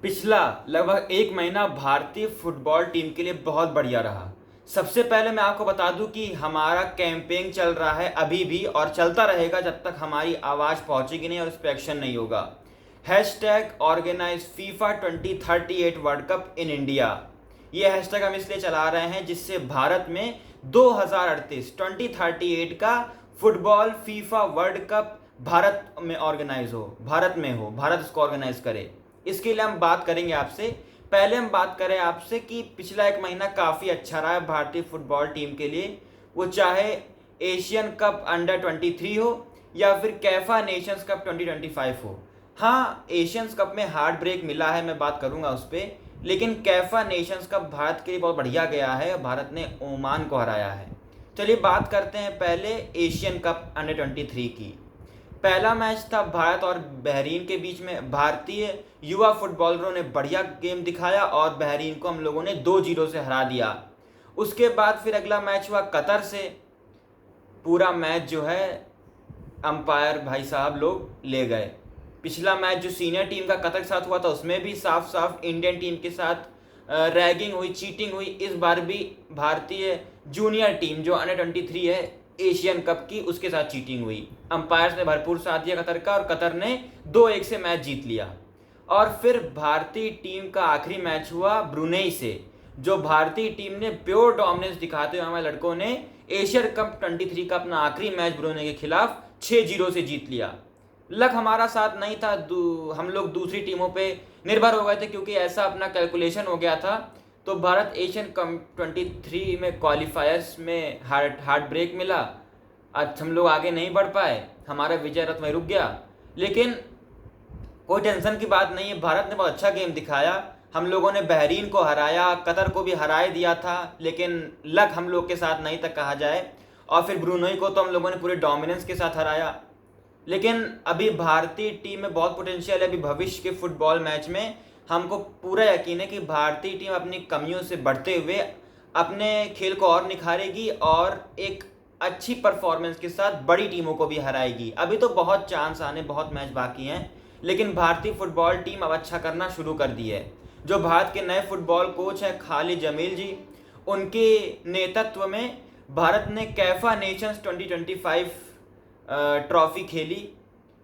पिछला लगभग एक महीना भारतीय फुटबॉल टीम के लिए बहुत बढ़िया रहा। सबसे पहले मैं आपको बता दूं कि हमारा कैंपेन चल रहा है अभी भी और चलता रहेगा जब तक हमारी आवाज़ पहुंचेगी नहीं और उस पर एक्शन नहीं होगा। Hashtag organise FIFA 2038 world cup in India. ये हैशटैग हम इसलिए चला रहे हैं जिससे भारत में 2038 का football FIFA world cup Bharat में ऑर्गेनाइज हो, भारत इसको ऑर्गेनाइज करे। इसके लिए हम बात करेंगे आपसे। पहले हम बात करें आपसे कि पिछला एक महीना काफ़ी अच्छा रहा है भारतीय फुटबॉल टीम के लिए, वो चाहे एशियन कप अंडर 23 हो या फिर कैफा नेशंस कप 2025 हो। हाँ, एशियंस कप में हार्ड ब्रेक मिला है, मैं बात करूंगा उस पर, लेकिन कैफा नेशंस कप भारत के लिए बहुत बढ़िया गया है। भारत ने ओमान को हराया है। चलिए बात करते हैं पहले एशियन कप अंडर 23 की। पहला मैच था भारत और बहरीन के बीच में। भारतीय युवा फुटबॉलरों ने बढ़िया गेम दिखाया और बहरीन को हम लोगों ने 2-0 से हरा दिया। उसके बाद फिर अगला मैच हुआ कतर से। पूरा मैच जो है अंपायर भाई साहब लोग ले गए। पिछला मैच जो सीनियर टीम का कतर के साथ हुआ था उसमें भी साफ साफ इंडियन टीम के साथ रैगिंग हुई, चीटिंग हुई। इस बार भी भारतीय जूनियर टीम जो अंडर 23 है एशियन कप की, उसके साथ चीटिंग हुई। अंपायर्स ने भरपूर साथ दिया कतर का और कतर ने 2-1 से मैच जीत लिया। और फिर भारतीय टीम का आखिरी मैच हुआ ब्रुनेई से। जो भारतीय टीम ने प्योर डोमिनेंस दिखाते हुए हमारे लड़कों ने एशियन कप 23 का अपना आखिरी मैच ब्रुनेई के खिलाफ 6-0 से जीत लिया। लक हमारा साथ नहीं था, हम लोग दूसरी टीमों पे निर्भर हो गए थे क्योंकि ऐसा अपना कैलकुलेशन हो गया था। तो भारत एशियन कप 23 में क्वालिफायर्स में हार्ड ब्रेक मिला। आज हम लोग आगे नहीं बढ़ पाए, हमारा विजय रथ में रुक गया। लेकिन कोई टेंशन की बात नहीं है, भारत ने बहुत अच्छा गेम दिखाया। हम लोगों ने बहरीन को हराया, कतर को भी हरा दिया था, लेकिन लक हम लोग के साथ नहीं तक कहा जाए। और फिर ब्रुनोई को तो हम लोगों ने पूरे डोमिनेंस के साथ हराया। लेकिन अभी भारतीय टीम में बहुत पोटेंशियल है। अभी भविष्य के फुटबॉल मैच में हमको पूरा यकीन है कि भारतीय टीम अपनी कमियों से बढ़ते हुए अपने खेल को और निखारेगी और एक अच्छी परफॉर्मेंस के साथ बड़ी टीमों को भी हराएगी। अभी तो बहुत चांस आने, बहुत मैच बाकी हैं, लेकिन भारतीय फुटबॉल टीम अब अच्छा करना शुरू कर दी है। जो भारत के नए फुटबॉल कोच हैं खालिद जमील जी, उनके नेतृत्व में भारत ने कैफा नेशंस 2025 ट्रॉफी खेली,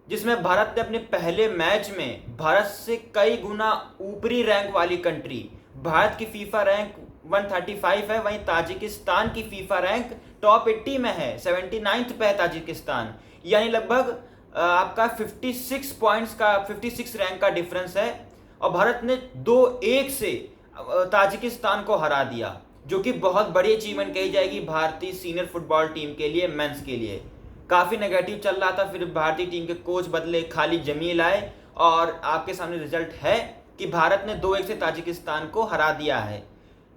जिसमें भारत ने अपने पहले मैच में भारत से कई गुना ऊपरी रैंक वाली कंट्री, भारत की फीफा रैंक 135 है, वहीं ताजिकिस्तान की फीफा रैंक टॉप 80 में है, 79th पे है ताजिकिस्तान। यानी लगभग आपका 56 पॉइंट्स का 56 रैंक का डिफरेंस है। और भारत ने 2-1 से ताजिकिस्तान को हरा दिया, जो कि बहुत बड़ी अचीवमेंट कही जाएगी भारतीय सीनियर फुटबॉल टीम के लिए, मेंस के लिए। काफ़ी नेगेटिव चल रहा था, फिर भारतीय टीम के कोच बदले, खालिद जमील आए और आपके सामने रिजल्ट है कि भारत ने 2-1 से ताजिकिस्तान को हरा दिया है।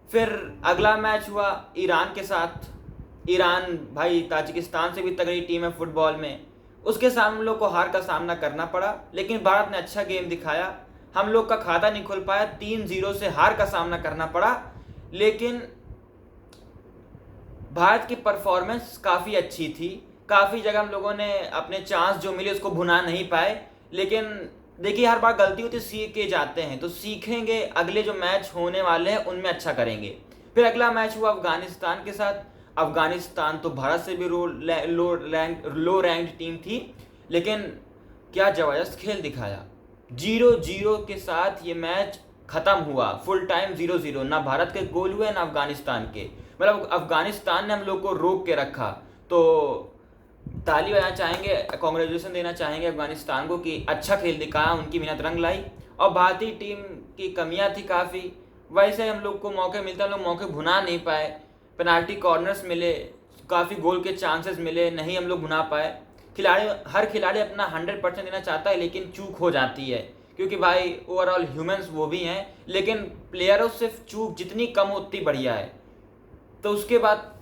फिर अगला मैच हुआ ईरान के साथ। ईरान भाई ताजिकिस्तान से भी तगड़ी टीम है फुटबॉल में, उसके सामने हम लोग को हार का सामना करना पड़ा। लेकिन भारत ने अच्छा गेम दिखाया, हम लोग का खाता नहीं खुल पाया, 3-0 से हार का सामना करना पड़ा। लेकिन भारत की परफॉर्मेंस काफ़ी अच्छी थी। काफ़ी जगह हम लोगों ने अपने चांस जो मिले उसको भुना नहीं पाए। लेकिन देखिए, हर बार गलती होती, सीख के जाते हैं, तो सीखेंगे, अगले जो मैच होने वाले हैं उनमें अच्छा करेंगे। फिर अगला मैच हुआ अफगानिस्तान के साथ। अफगानिस्तान तो भारत से भी लो रैंक्ड टीम थी, लेकिन क्या ज़बरदस्त खेल दिखाया। 0-0 के साथ ये मैच ख़त्म हुआ, फुल टाइम 0-0। ना भारत के गोल हुए ना अफगानिस्तान के, मतलब अफगानिस्तान ने हम लोग को रोक के रखा। तो ताली बजाना चाहेंगे, कॉन्ग्रेचुलेसन देना चाहेंगे अफगानिस्तान को कि अच्छा खेल दिखाया, उनकी मेहनत रंग लाई। और भारतीय टीम की कमियां थी काफ़ी, वैसे हम लोग को मौके मिलते, हम लोग मौके भुना नहीं पाए। पेनाल्टी कॉर्नर्स मिले, काफ़ी गोल के चांसेस मिले, नहीं हम लोग भुना पाए। हर खिलाड़ी अपना 100% देना चाहता है, लेकिन चूक हो जाती है, क्योंकि भाई ओवरऑल ह्यूमंस वो भी हैं। लेकिन प्लेयरों से चूक जितनी कम हो उतनी बढ़िया है। तो उसके बाद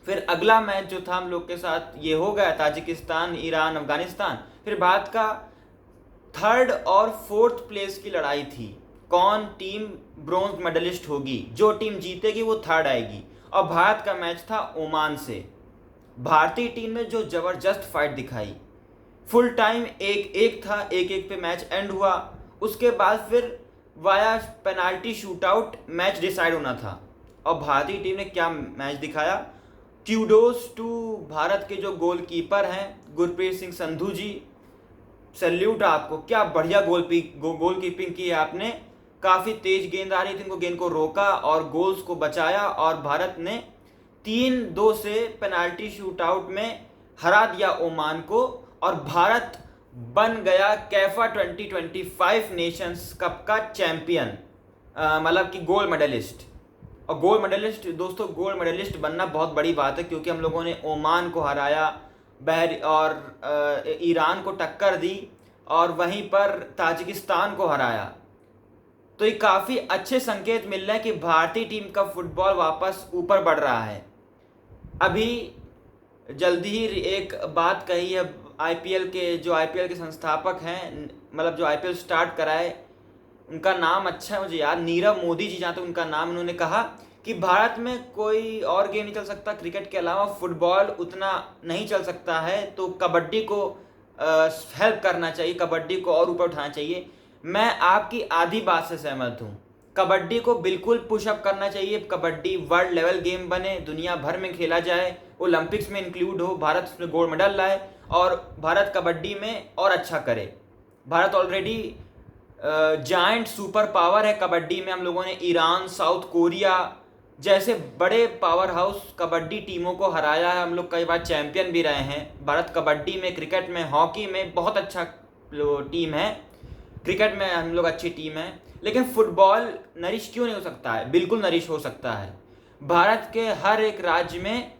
फिर अगला मैच जो था हम लोग के साथ, ये हो गया ताजिकिस्तान, ईरान, अफगानिस्तान। फिर भारत का 3rd और 4th प्लेस की लड़ाई थी, कौन टीम ब्रोंज मेडलिस्ट होगी, जो टीम जीतेगी वो 3rd आएगी। और भारत का मैच था ओमान से। भारतीय टीम ने जो ज़बरदस्त फाइट दिखाई, फुल टाइम 1-1 था, 1-1 पे मैच एंड हुआ। उसके बाद फिर via penalty shootout match decide होना था। और भारतीय टीम ने क्या मैच दिखाया। क्यूडोस टू भारत के जो गोलकीपर हैं गुरप्रीत सिंह संधू जी, सैल्यूट आपको, क्या बढ़िया गोल कीपिंग की है आपने। काफ़ी तेज गेंद आ रही थी, उनको गेंद को रोका और गोल्स को बचाया और भारत ने 3-2 से पेनाल्टी शूटआउट में हरा दिया ओमान को और भारत बन गया कैफा 2025 नेशंस कप का चैंपियन, मतलब कि गोल्ड मेडलिस्ट। और गोल्ड मेडलिस्ट दोस्तों, गोल्ड मेडलिस्ट बनना बहुत बड़ी बात है, क्योंकि हम लोगों ने ओमान को हराया, ईरान को टक्कर दी और वहीं पर ताजिकिस्तान को हराया। तो ये काफ़ी अच्छे संकेत मिल रहे हैं कि भारतीय टीम का फुटबॉल वापस ऊपर बढ़ रहा है। अभी जल्दी ही एक बात कही है आईपीएल के संस्थापक हैं, मतलब जो आईपीएल स्टार्ट कराए, उनका नाम अच्छा है मुझे याद, नीरव मोदी जी, जहाँ तक उनका नाम, उन्होंने कहा कि भारत में कोई और गेम नहीं चल सकता क्रिकेट के अलावा, फुटबॉल उतना नहीं चल सकता है, तो कबड्डी को हेल्प करना चाहिए, कबड्डी को और ऊपर उठाना चाहिए। मैं आपकी आधी बात से सहमत हूँ। कबड्डी को बिल्कुल पुशअप करना चाहिए, कबड्डी वर्ल्ड लेवल गेम बने, दुनिया भर में खेला जाए, ओलंपिक्स में इंक्लूड हो, भारत उसमें गोल्ड मेडल लाए और भारत कबड्डी में और अच्छा करे। Bharat already giant super power है कबड्डी में। हम लोगों ने ईरान, साउथ कोरिया जैसे बड़े पावर हाउस कबड्डी टीमों को हराया है। हम लोग कई बार चैंपियन भी रहे हैं। भारत कबड्डी में, क्रिकेट में, हॉकी में बहुत अच्छा टीम है। क्रिकेट में हम लोग अच्छी टीम है, लेकिन फुटबॉल नरिश क्यों नहीं हो सकता है? बिल्कुल नरिश हो सकता है। भारत के हर एक राज्य में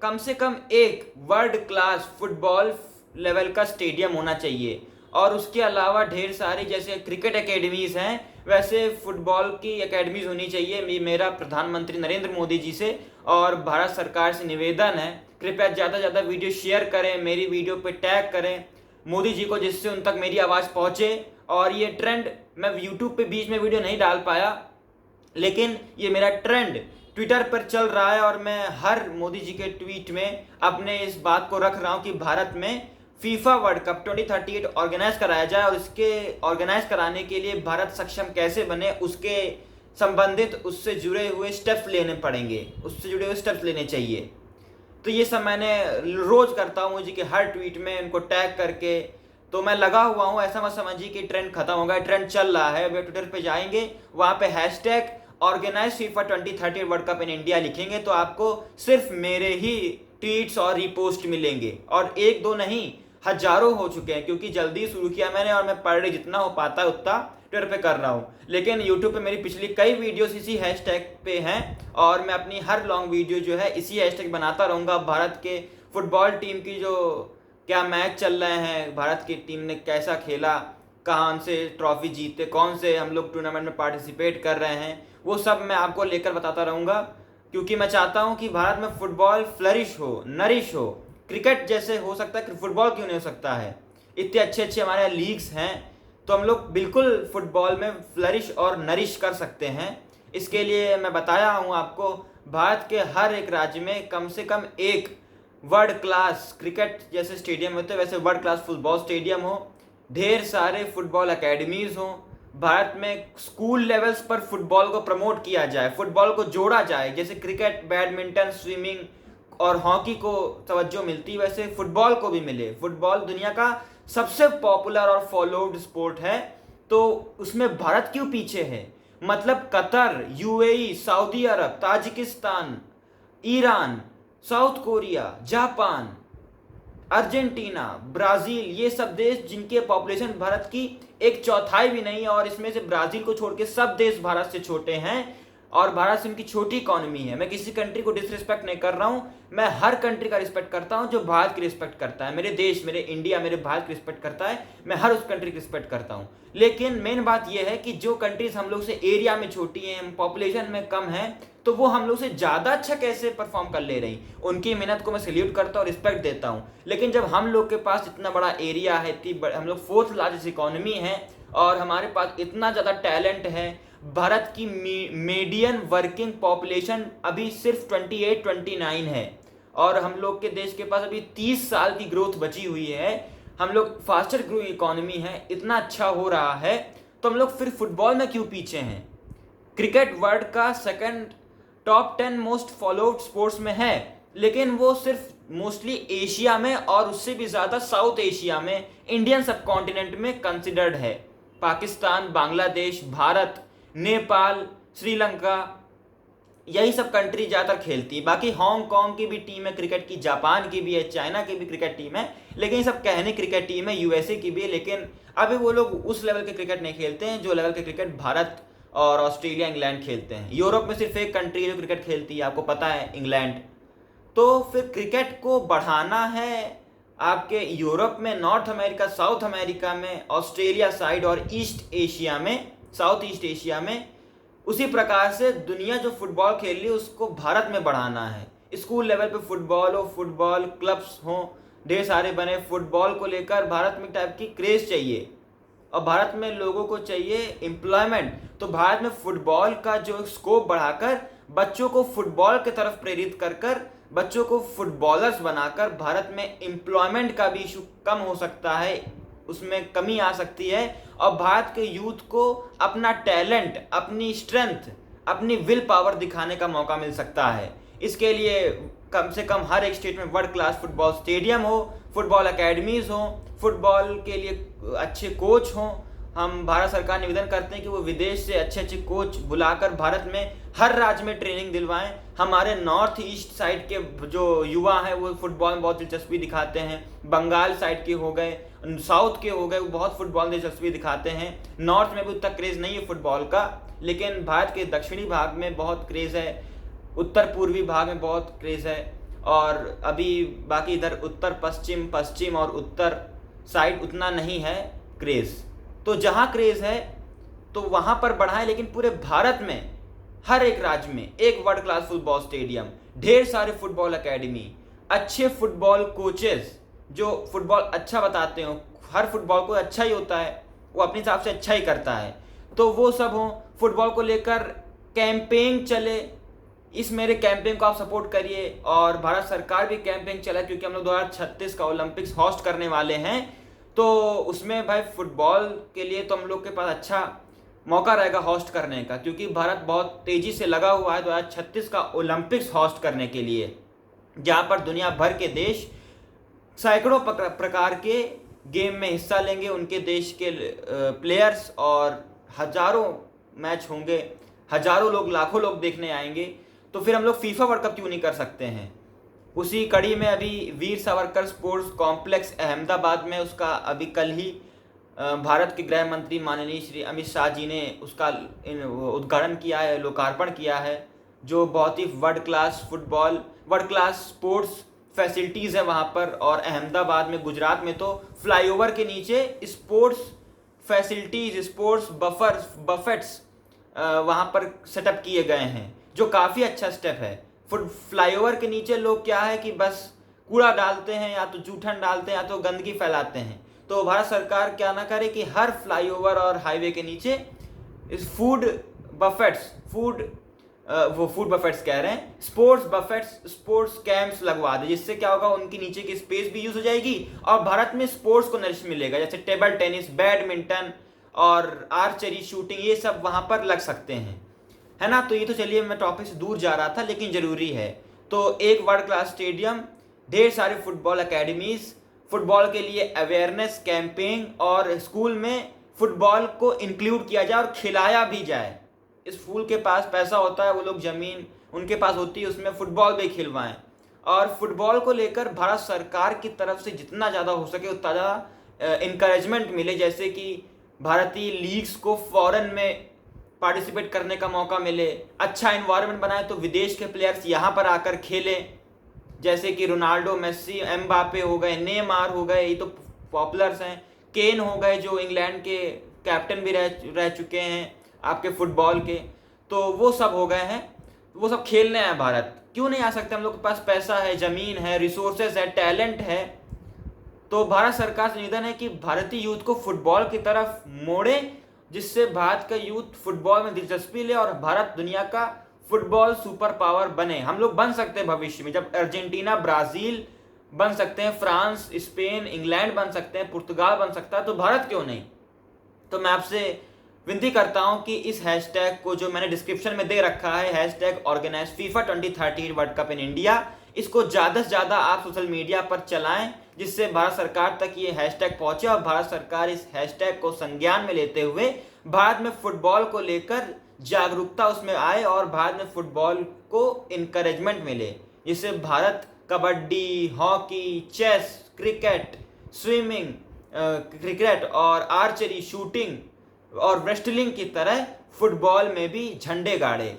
कम से कम एक वर्ल्ड क्लास फुटबॉल लेवल का स्टेडियम होना चाहिए और उसके अलावा ढेर सारी जैसे क्रिकेट एकेडमीज़ हैं, वैसे फुटबॉल की एकेडमीज़ होनी चाहिए। मेरा प्रधानमंत्री नरेंद्र मोदी जी से और भारत सरकार से निवेदन है, कृपया ज़्यादा से ज़्यादा वीडियो शेयर करें, मेरी वीडियो पे टैग करें मोदी जी को, जिससे उन तक मेरी आवाज़ पहुँचे। और ये ट्रेंड, मैं यूट्यूब पे बीच में वीडियो नहीं डाल पाया, लेकिन ये मेरा ट्रेंड ट्विटर पर चल रहा है और मैं हर मोदी जी के ट्वीट में अपने इस बात को रख रहा हूँ कि भारत में फीफा वर्ल्ड कप 2038 ऑर्गेनाइज कराया जाए और इसके ऑर्गेनाइज कराने के लिए भारत सक्षम कैसे बने, उसके संबंधित उससे जुड़े हुए स्टेप्स लेने पड़ेंगे, उससे जुड़े हुए स्टेप्स लेने चाहिए। तो ये सब मैंने रोज़ करता हूँ मुझे कि हर ट्वीट में उनको टैग करके, तो मैं लगा हुआ हूँ। ऐसा मत समझिए कि ट्रेंड खत्म हो गया, ट्रेंड चल रहा है। वे ट्विटर पे जाएंगे, वहाँ पे hashtag organise FIFA 2030 world cup in India लिखेंगे तो आपको सिर्फ मेरे ही ट्वीट्स और रीपोस्ट मिलेंगे। और एक दो नहीं, हजारों हो चुके हैं, क्योंकि जल्दी शुरू किया मैंने और मैं पर डे जितना हो पाता है उतना ट्विटर पे कर रहा हूँ। लेकिन यूट्यूब पे मेरी पिछली कई वीडियोस इसी हैशटैग पे हैं और मैं अपनी हर लॉन्ग वीडियो जो है इसी हैशटैग बनाता रहूँगा। भारत के फुटबॉल टीम की जो क्या मैच चल रहे हैं, भारत की टीम ने कैसा खेला, कौन से ट्रॉफी जीते, कौन से हम लोग टूर्नामेंट में पार्टिसिपेट कर रहे हैं, वो सब मैं आपको लेकर बताता रहूँगा, क्योंकि मैं चाहता हूँ कि भारत में फुटबॉल फ्लरिश हो, नरिश हो। क्रिकेट जैसे हो सकता है, फुटबॉल क्यों नहीं हो सकता है? इतने अच्छे अच्छे हमारे यहाँ लीग्स हैं, तो हम लोग बिल्कुल फुटबॉल में फ्लरिश और नरिश कर सकते हैं। इसके लिए मैं बताया हूँ आपको, भारत के हर एक राज्य में कम से कम एक वर्ल्ड क्लास क्रिकेट जैसे स्टेडियम होते हैं, वैसे वर्ल्ड क्लास फुटबॉल स्टेडियम हो, ढेर सारे फुटबॉल एकेडमीज़ हों। भारत में स्कूल लेवल्स पर फुटबॉल को प्रमोट किया जाए, फुटबॉल को जोड़ा जाए। जैसे क्रिकेट, बैडमिंटन, स्विमिंग और हॉकी को तवज्जो मिलती, वैसे फुटबॉल को भी मिले। फुटबॉल दुनिया का सबसे पॉपुलर और फॉलोड स्पोर्ट है, तो उसमें भारत क्यों पीछे है? मतलब Qatar, UAE, Saudi Arab, Tajikistan, Iran, South Korea, Japan, Argentina, Brazil, ये सब देश जिनके पॉपुलेशन भारत की 1/4 भी नहीं है, और इसमें से ब्राज़ील को छोड़ के सब देश भारत से छोटे हैं और भारत से उनकी छोटी इकॉनमी है। मैं किसी कंट्री को डिसरिस्पेक्ट नहीं कर रहा हूँ, मैं हर कंट्री का रिस्पेक्ट करता हूँ जो भारत की रिस्पेक्ट करता है। मेरे देश, मेरे इंडिया, मेरे भारत की रिस्पेक्ट करता है, मैं हर उस कंट्री की रिस्पेक्ट करता हूँ। लेकिन मेन बात यह है कि जो कंट्रीज हम लोग से एरिया में छोटी हैं, पॉपुलेशन में कम है, तो वो हम लोग से ज़्यादा अच्छा कैसे परफॉर्म कर ले रही, उनकी मेहनत को मैं सैल्यूट करता हूँ, रिस्पेक्ट देता हूँ। लेकिन जब हम लोग के पास इतना बड़ा एरिया है, हम लोग 4th लार्जेस्ट इकोनॉमी है और हमारे पास इतना ज़्यादा टैलेंट है, भारत की मीडियन वर्किंग पॉपुलेशन अभी सिर्फ 28-29 है और हम लोग के देश के पास अभी 30 साल की ग्रोथ बची हुई है। हम लोग फास्टर ग्रोइंग इकोनॉमी है, इतना अच्छा हो रहा है, तो हम लोग फिर फुटबॉल में क्यों पीछे हैं? क्रिकेट वर्ल्ड का second top 10 most followed sports में है, लेकिन वो सिर्फ मोस्टली एशिया में और उससे भी ज़्यादा साउथ एशिया में, इंडियन सब कॉन्टिनेंट में कंसिडर्ड है। पाकिस्तान, बांग्लादेश, भारत, नेपाल, श्रीलंका, यही सब कंट्री ज़्यादातर खेलती है। बाकी हांगकांग की भी टीम है क्रिकेट की, जापान की भी है, चाइना की भी क्रिकेट टीम है, लेकिन ये सब कहने क्रिकेट टीम है, यूएसए की भी है, लेकिन अभी वो लोग उस लेवल के क्रिकेट नहीं खेलते हैं जो लेवल के क्रिकेट भारत और ऑस्ट्रेलिया, इंग्लैंड खेलते हैं। यूरोप में सिर्फ एक कंट्री है जो क्रिकेट खेलती है, आपको पता है, इंग्लैंड। तो फिर क्रिकेट को बढ़ाना है आपके यूरोप में, नॉर्थ अमेरिका, साउथ अमेरिका में, ऑस्ट्रेलिया साइड और ईस्ट एशिया में, साउथ ईस्ट एशिया में। उसी प्रकार से दुनिया जो फुटबॉल खेल रही है उसको भारत में बढ़ाना है। स्कूल लेवल पे फुटबॉल हो, फुटबॉल क्लब्स हों, ढेर सारे बने। फुटबॉल को लेकर भारत में टाइप की क्रेज चाहिए और भारत में लोगों को चाहिए एम्प्लॉयमेंट। तो भारत में फुटबॉल का जो स्कोप बढ़ाकर बच्चों को फुटबॉल की तरफ प्रेरित कर कर बच्चों को फुटबॉलर्स बनाकर भारत में एम्प्लॉयमेंट का भी इशू कम हो सकता है, उसमें कमी आ सकती है और भारत के यूथ को अपना टैलेंट, अपनी स्ट्रेंथ, अपनी विल पावर दिखाने का मौका मिल सकता है। इसके लिए कम से कम हर एक स्टेट में वर्ल्ड क्लास फुटबॉल स्टेडियम हो, फुटबॉल एकेडमीज हो, फुटबॉल के लिए अच्छे कोच हों। हम भारत सरकार निवेदन करते हैं कि वो विदेश से अच्छे अच्छे कोच बुलाकर भारत में हर राज्य में ट्रेनिंग दिलवाएं। हमारे नॉर्थ ईस्ट साइड के जो युवा हैं वो फुटबॉल में बहुत दिलचस्पी दिखाते हैं। बंगाल साइड के हो गए, साउथ के हो गए, वो बहुत फुटबॉल में दिलचस्पी दिखाते हैं। नॉर्थ में भी उतना क्रेज़ नहीं है फुटबॉल का, लेकिन भारत के दक्षिणी भाग में बहुत क्रेज़ है, उत्तर पूर्वी भाग में बहुत क्रेज़ है, और अभी बाकी इधर उत्तर पश्चिम और उत्तर साइड उतना नहीं है क्रेज़। तो जहाँ क्रेज़ है तो वहाँ पर बढ़ाएं, लेकिन पूरे भारत में हर एक राज्य में एक वर्ल्ड क्लास फुटबॉल स्टेडियम, ढेर सारे फुटबॉल एकेडमी, अच्छे फुटबॉल कोचेस जो फुटबॉल अच्छा बताते हो। हर फुटबॉल को अच्छा ही होता है, वो अपने हिसाब से अच्छा ही करता है, तो वो सब हो। फुटबॉल को लेकर कैंपेन चले, इस मेरे कैंपेन को आप सपोर्ट करिए। और भारत सरकार भी कैंपेन चला, क्योंकि हम लोग 2036 का ओलंपिक्स होस्ट करने वाले हैं, तो उसमें भाई फुटबॉल के लिए तो हम लोग के पास अच्छा मौका रहेगा होस्ट करने का, क्योंकि भारत बहुत तेज़ी से लगा हुआ है 2036 का ओलंपिक्स होस्ट करने के लिए, जहाँ पर दुनिया भर के देश सैकड़ों प्रकार के गेम में हिस्सा लेंगे, उनके देश के प्लेयर्स, और हजारों मैच होंगे, हजारों लोग, लाखों लोग देखने आएंगे। तो फिर हम लोग फीफा वर्ल्ड कप क्यों नहीं कर सकते हैं? उसी कड़ी में अभी वीर सावरकर स्पोर्ट्स कॉम्प्लेक्स अहमदाबाद में, उसका अभी कल ही भारत के गृह मंत्री माननीय श्री अमित शाह जी ने उसका उद्घाटन किया है, लोकार्पण किया है, जो बहुत ही वर्ल्ड क्लास स्पोर्ट्स फैसिलिटीज़ है वहाँ पर। और अहमदाबाद में, गुजरात में, तो फ्लाईओवर के नीचे स्पोर्ट्स फैसिलिटीज़, स्पोर्ट्स बफेट्स वहाँ पर सेटअप किए गए हैं, जो काफ़ी अच्छा स्टेप है। फ्लाईओवर के नीचे लोग क्या है कि बस कूड़ा डालते हैं, या तो जूठन डालते हैं, या तो गंदगी फैलाते हैं। तो भारत सरकार क्या ना करे कि हर फ्लाईओवर और हाईवे के नीचे इस फूड बफेट्स कह रहे हैं, स्पोर्ट्स बफेट्स, स्पोर्ट्स कैंप्स लगवा दे, जिससे क्या होगा, उनकी नीचे की स्पेस भी यूज हो जाएगी और भारत में स्पोर्ट्स को नरिश मिलेगा, जैसे टेबल टेनिस, बैडमिंटन और आर्चरी, शूटिंग, ये सब वहाँ पर लग सकते हैं, है ना। तो ये तो चलिए मैं टॉपिक से दूर जा रहा था, लेकिन ज़रूरी है। तो एक वर्ल्ड क्लास स्टेडियम, ढेर सारे फुटबॉल एकेडमीज़, फुटबॉल के लिए अवेयरनेस कैंपेन, और स्कूल में फुटबॉल को इंक्लूड किया जाए और खिलाया भी जाए। इस स्कूल के पास पैसा होता है, वो लोग ज़मीन उनके पास होती है, उसमें फुटबॉल भी खिलवाएं। और फुटबॉल को लेकर भारत सरकार की तरफ से जितना ज़्यादा हो सके उतना ज़्यादा इंकरेजमेंट मिले, जैसे कि भारतीय लीग्स को फॉरेन में पार्टिसिपेट करने का मौका मिले, अच्छा इन्वायरमेंट बनाए तो विदेश के प्लेयर्स यहाँ पर आकर खेलें, जैसे कि रोनाल्डो, मेस्सी, एम्बापे हो गए, नेमार हो गए, ये तो पॉपुलर्स हैं, केन हो गए जो इंग्लैंड के कैप्टन भी रह चुके हैं आपके फुटबॉल के, तो वो सब हो गए हैं, वो सब खेलने हैं भारत। क्यों नहीं आ सकते? हम लोग के पास पैसा है, ज़मीन है, रिसोर्सेज है, टैलेंट है। तो भारत सरकार से निवेदन है कि भारतीय यूथ को फुटबॉल की तरफ मोड़े, जिससे भारत का यूथ फुटबॉल में दिलचस्पी ले और भारत दुनिया का फुटबॉल सुपर पावर बने। हम लोग बन सकते हैं भविष्य में, जब अर्जेंटीना, ब्राज़ील बन सकते हैं, फ्रांस, स्पेन, इंग्लैंड बन सकते हैं, पुर्तगाल बन सकता है, तो भारत क्यों नहीं? तो मैं आपसे विनती करता हूं कि इस हैशटैग को जो मैंने डिस्क्रिप्शन में दे रखा है, hashtag organise FIFA 2030 world cup in India, इसको ज़्यादा से ज़्यादा आप सोशल मीडिया पर चलाएं, जिससे भारत सरकार तक ये हैशटैग पहुंचे और भारत सरकार इस हैशटैग को संज्ञान में लेते हुए भारत में फुटबॉल को लेकर जागरूकता उसमें आए और भारत में फुटबॉल को इनकरेजमेंट मिले, जिससे Bharat kabaddi, hockey, chess, cricket, swimming, cricket और आर्चरी, शूटिंग और रेस्टलिंग की तरह फुटबॉल में भी झंडे गाड़े।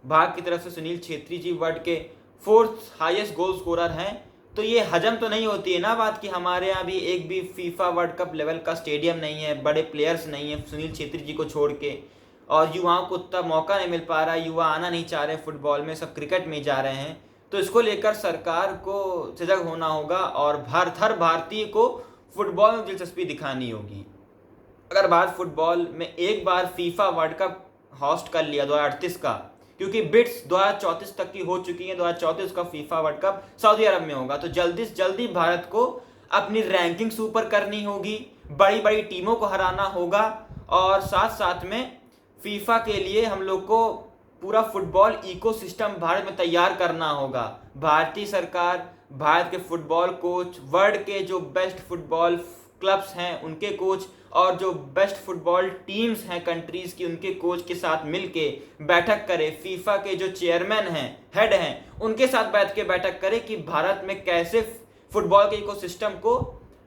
भारत की तरफ से सुनील छेत्री जी वर्ल्ड के 4th हाईएस्ट गोल स्कोरर हैं। तो ये हजम तो नहीं होती है ना बात कि हमारे यहाँ भी एक भी फीफा वर्ल्ड कप लेवल का स्टेडियम नहीं है, बड़े प्लेयर्स नहीं है सुनील छेत्री जी को छोड़ के, और युवाओं को उतना मौका नहीं मिल पा रहा, युवा आना नहीं चाह रहे फुटबॉल में, सब क्रिकेट में ही जा रहे हैं। तो इसको लेकर सरकार को सजग होना होगा और हर भारतीय को फुटबॉल में दिलचस्पी दिखानी होगी। अगर भारत फुटबॉल में एक बार फीफा वर्ल्ड कप होस्ट कर लिया 2038 का, क्योंकि बिट्स 2034 तक की हो चुकी है, 2034 का फीफा वर्ल्ड कप सऊदी अरब में होगा, तो जल्दी से जल्दी भारत को अपनी रैंकिंग ऊपर करनी होगी, बड़ी बड़ी टीमों को हराना होगा और साथ साथ में फीफा के लिए हम लोग को पूरा फुटबॉल इकोसिस्टम भारत में तैयार करना होगा। भारतीय सरकार, भारत के फुटबॉल कोच, वर्ल्ड के जो बेस्ट फुटबॉल क्लब्स हैं उनके कोच और जो बेस्ट फुटबॉल टीम्स हैं कंट्रीज की, उनके कोच के साथ मिलके बैठक करे, फीफा के जो चेयरमैन हैं, हेड हैं, उनके साथ बैठ के बैठक करे कि भारत में कैसे फुटबॉल के इकोसिस्टम को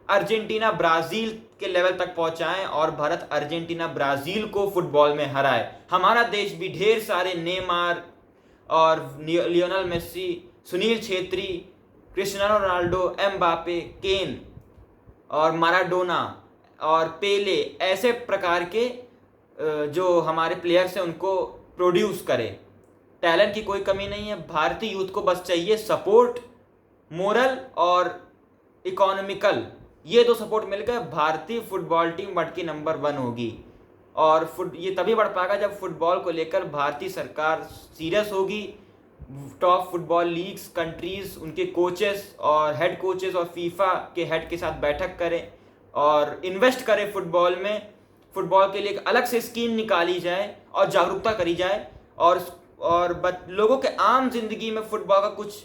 अर्जेंटीना, ब्राज़ील के लेवल तक पहुंचाएं और भारत अर्जेंटीना, ब्राज़ील को फुटबॉल में हराए। हमारा देश भी ढेर सारे नेमार और Lionel Messi, Sunil Chhetri, Cristiano Ronaldo, Mbappe, Kane और माराडोना और पेले, ऐसे प्रकार के जो हमारे प्लेयर्स हैं उनको प्रोड्यूस करे। टैलेंट की कोई कमी नहीं है, भारतीय यूथ को बस चाहिए सपोर्ट, मोरल और इकोनॉमिकल, ये 2 सपोर्ट मिल गए, भारतीय फुटबॉल टीम वर्ल्ड की नंबर 1 होगी। और ये तभी बढ़ पाएगा जब फुटबॉल को लेकर भारतीय सरकार सीरियस होगी, टॉप फुटबॉल लीग्स, कंट्रीज, उनके कोचेस और हेड कोचेस और फीफा के हेड के साथ बैठक करें और इन्वेस्ट करें फुटबॉल में। फुटबॉल के लिए एक अलग से स्कीम निकाली जाए और जागरूकता करी जाए और लोगों के आम जिंदगी में फुटबॉल का कुछ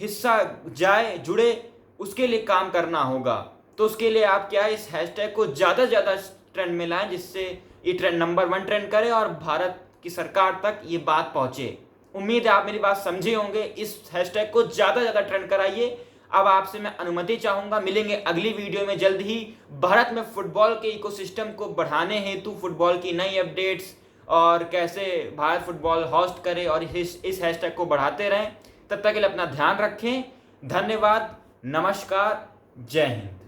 हिस्सा जाए, जुड़े, उसके लिए काम करना होगा। तो उसके लिए आप क्या है, इस हैशटैग को ज़्यादा से ज़्यादा ट्रेंड में लाएं, जिससे ये ट्रेंड नंबर 1 ट्रेंड करे और भारत की सरकार तक ये बात पहुँचे। उम्मीद है आप मेरी बात समझे होंगे। इस हैशटैग को ज़्यादा से ज़्यादा ट्रेंड कराइए। अब आपसे मैं अनुमति चाहूँगा, मिलेंगे अगली वीडियो में जल्द ही। भारत में फुटबॉल के इकोसिस्टम को बढ़ाने हेतु फुटबॉल की नई अपडेट्स और कैसे भारत फुटबॉल होस्ट करे और इस हैशटैग को बढ़ाते रहें। तब तक के लिए अपना ध्यान रखें। धन्यवाद, नमस्कार, जय हिंद।